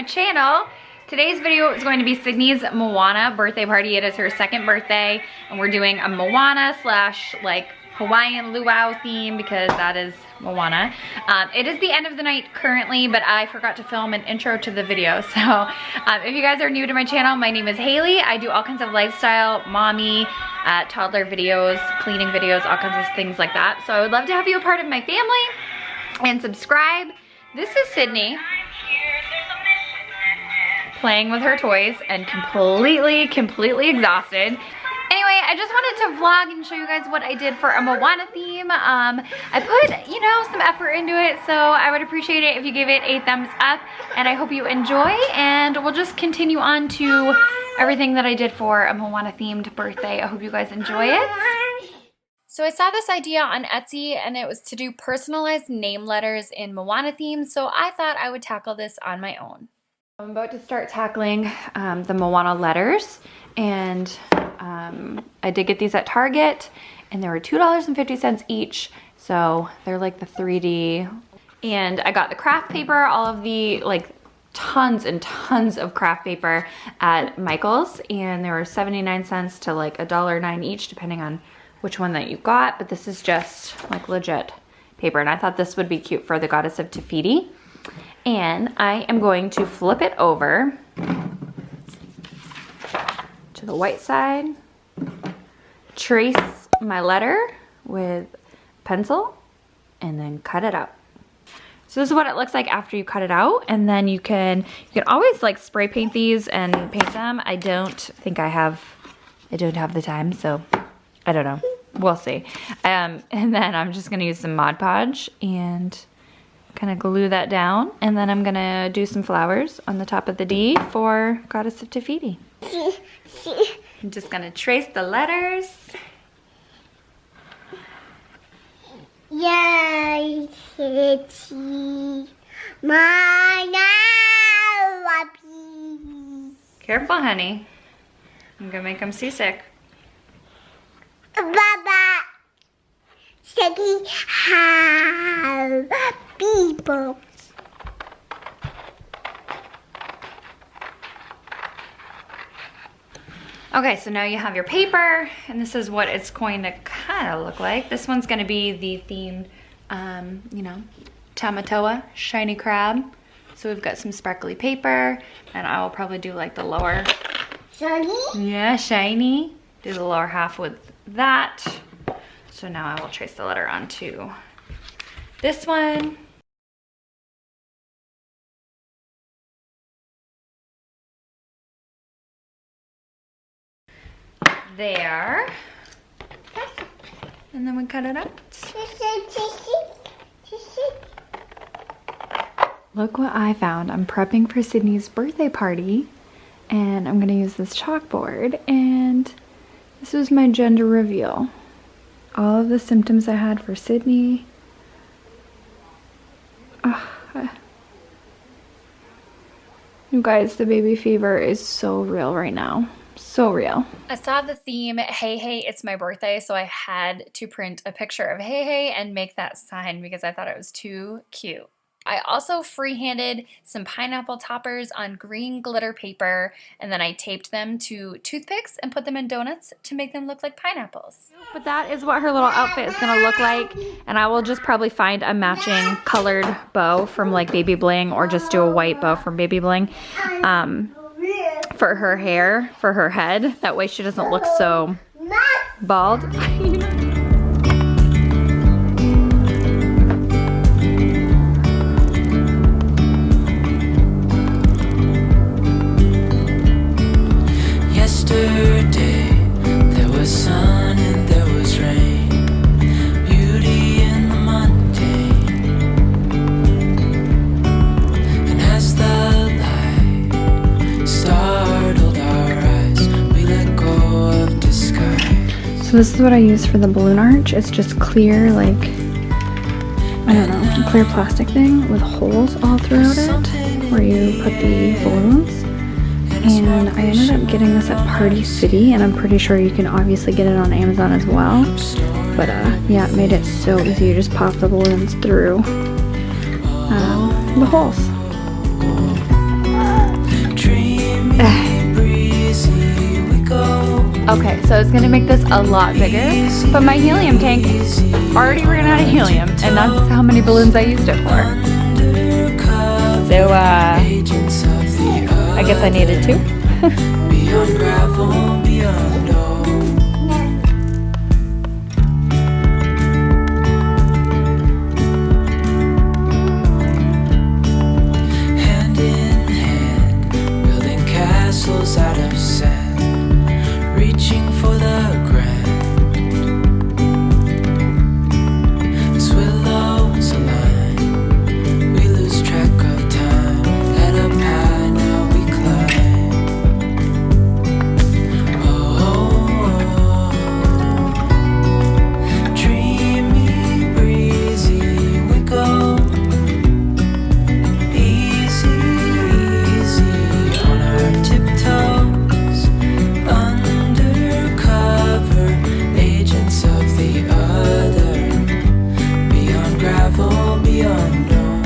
channel. Today's video is going to be Sydney's Moana birthday party. It is her 2nd birthday and we're doing a Moana slash like Hawaiian luau theme because that is Moana. It is the end of the night currently, but I forgot to film an intro to the video. So if you guys are new to my channel, my name is Haley. I do all kinds of lifestyle, mommy, toddler videos, cleaning videos, all kinds of things like that. So I would love to have you a part of my family and subscribe. This is Sydney playing with her toys and completely exhausted. Anyway, I just wanted to vlog and show you guys what I did for a Moana theme. I put, you know, some effort into it, so I would appreciate it if you gave it a thumbs up, and I hope you enjoy, and we'll just continue on to everything that I did for a Moana themed birthday. I hope you guys enjoy it. So I saw this idea on Etsy, and it was to do personalized name letters in Moana themes, so I thought I would tackle this on my own. I'm about to start tackling the Moana letters, and I did get these at Target, and they were $2.50 each, so they're like the 3D. And I got the craft paper, all of the like tons and tons of craft paper at Michael's, and they were 79 cents to like $1.09 each, depending on which one that you got. But this is just like legit paper, and I thought this would be cute for the goddess of Te Fiti. And I am going to flip it over to the white side, trace my letter with pencil, and then cut it out. So this is what it looks like after you cut it out, and then you can always like spray paint these and paint them. I don't have the time, so I don't know. We'll see. And then I'm just gonna use some Mod Podge and kind of glue that down, and then I'm gonna do some flowers on the top of the D for Goddess of Te Fiti. I'm just gonna trace the letters. Yay, Careful, honey. I'm gonna make them seasick. Baba, Seki, how people. Okay, so now you have your paper, and this is what it's going to kind of look like. This one's going to be the themed, you know, Tamatoa, shiny crab. So we've got some sparkly paper, and I will probably do like the lower. Shiny? Yeah, shiny. Do the lower half with that. So now I will trace the letter onto this one. There. And then we cut it out. Look what I found. I'm prepping for Sydney's birthday party, and I'm gonna use this chalkboard, and this was my gender reveal. All of the symptoms I had for Sydney. You guys, the baby fever is so real right now. So real. I saw the theme, hey, hey, it's my birthday, so I had to print a picture of hey, hey, and make that sign because I thought it was too cute. I also freehanded some pineapple toppers on green glitter paper, and then I taped them to toothpicks and put them in donuts to make them look like pineapples. But that is what her little outfit is gonna look like, and I will just probably find a matching colored bow from like Baby Bling, or just do a white bow from Baby Bling for her hair, for her head. That way she doesn't look so bald. Yesterday there was sun and there was rain, beauty in the mundane, and as the light startled our eyes, we let go of disguise. So this is what I use for the balloon arch. It's just clear, like, I don't know, a clear plastic thing with holes all throughout it where you put the balloons. And I ended up getting this at Party City, and I'm pretty sure you can obviously get it on Amazon as well. But yeah, it made it so easy. You just pop the balloons through the holes. Okay, so it's gonna make this a lot bigger, but my helium tank already ran out of helium, and that's how many balloons I used it for. So, I guess I needed two. Beyond gravel, beyond all. Hand in hand, building castles out of sand, reaching for the grand. As willows align, we lose track of time. Head up high, now we climb. Dreamy, breezy, we go. Easy, easy on our tiptoes. Undercover, agents of the other. Beyond gravel, beyond all.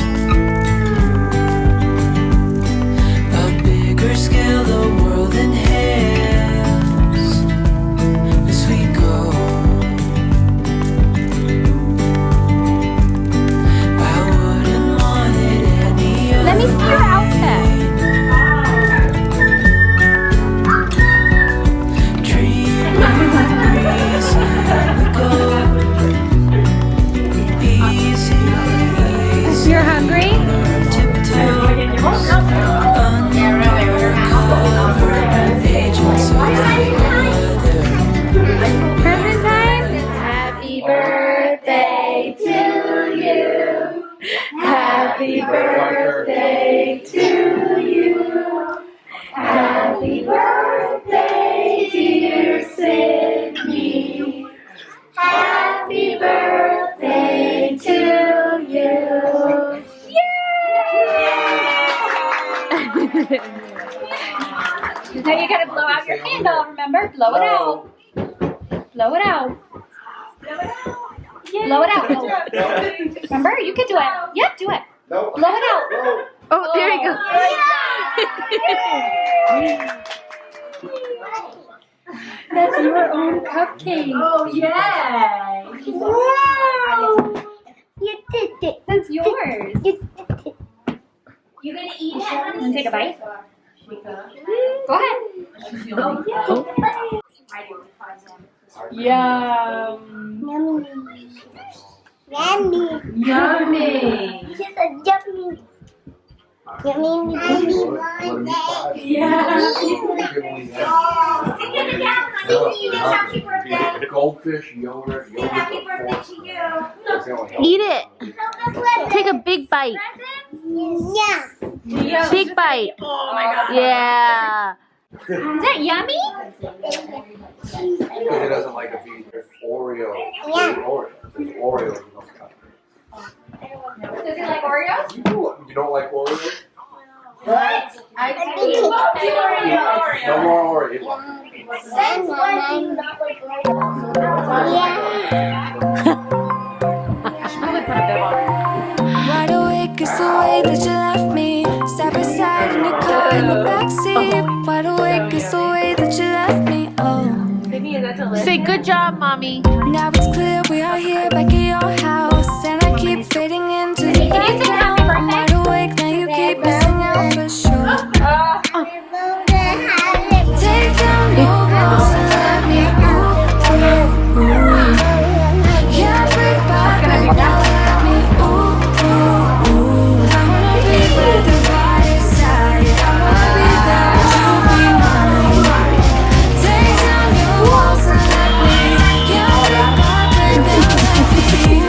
A bigger scale, the world inhales as we go. I wouldn't want it any other Let me see your outfit. Dreamy, breezy, we go. Easy, easy. You're hungry? Tiptoes. Undercover, agents of the other. Perfect time? Happy birthday to you. Happy birthday to you. Happy birthday, dear Sydney. Happy birthday to you. Now you gotta blow out your candle, remember? Blow it out. Blow it out. Blow it out. Remember? You can do it. Yep, do it. Blow it out. Oh, there you go. That's your own cupcake. Oh, yay. Wow! You did it. That's yours. You did it. You gonna eat it? Want to take a bite? Go ahead. Yum. Yummy. Yummy. This is a yummy. Yummy. Happy birthday. Yeah. Goldfish, yogurt, Happy birthday to you. Eat it. Take a big bite. Yeah. Big bite. Oh my god. Yeah. Is that yummy? Because it doesn't like a beef. There's Oreo. Yeah. There's Oreos. Does it like Oreos? You don't like Oreos? I think No more Oreos. Since when do you not like Wide awake is the way that you left me. Side by side in your car in the backseat. Wide awake is the way that you left me. Oh, Say good job, mommy. now it's clear we are here back at your house, and I keep fading into the background. I'm wide awake now, you keep missing out for sure. Take down your walls and let me ooh. Yeah, brick by brick, now let me ooh. I wanna be with you by your side. I wanna be there, but you be mine. Take down your walls and let me. Yeah, brick by brick, now let me ooh.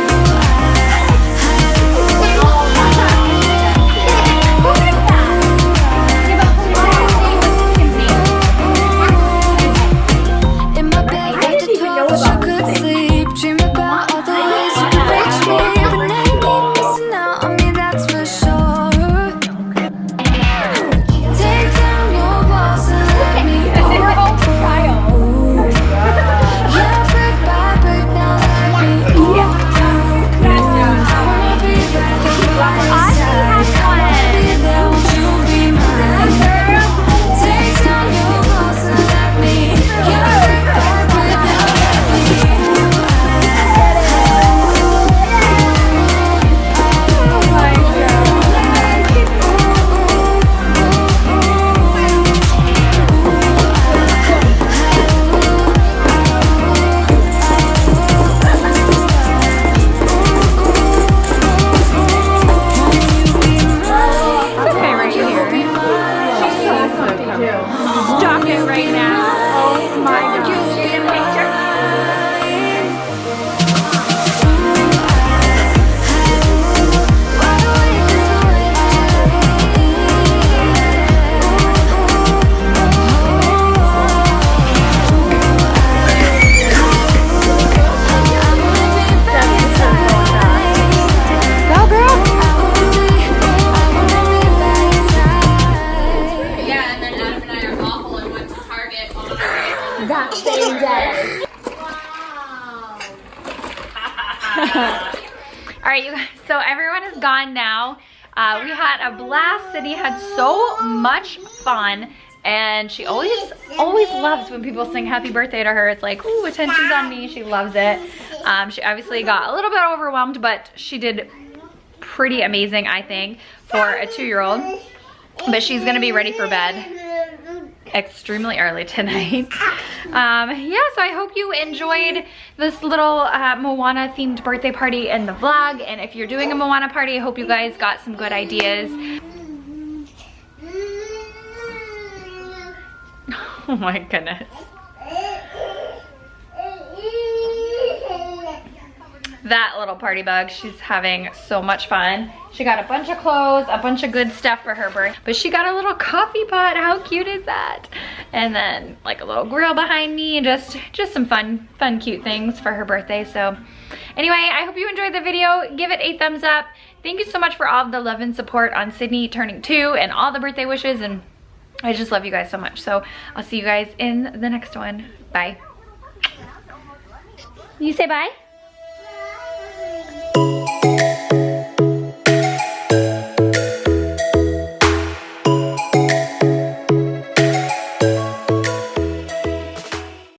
All right, you guys, so everyone is gone now. We had a blast. Sydney had so much fun, and she always loves when people sing happy birthday to her. It's like, ooh, attention's on me. She loves it. She obviously got a little bit overwhelmed, but she did pretty amazing, I think, for a 2-year-old. But she's gonna be ready for bed extremely early tonight. Yeah, so I hope you enjoyed this little Moana themed birthday party in the vlog. And if you're doing a Moana party, I hope you guys got some good ideas. Oh my goodness. That little party bug, she's having so much fun. She got a bunch of clothes, a bunch of good stuff for her birthday, but she got a little coffee pot. How cute is that? And then like a little grill behind me, just some fun, cute things for her birthday. So anyway, I hope you enjoyed the video. Give it a thumbs up. Thank you so much for all of the love and support on Sydney turning 2 and all the birthday wishes. And I just love you guys so much. So I'll see you guys in the next one. Bye. You say bye?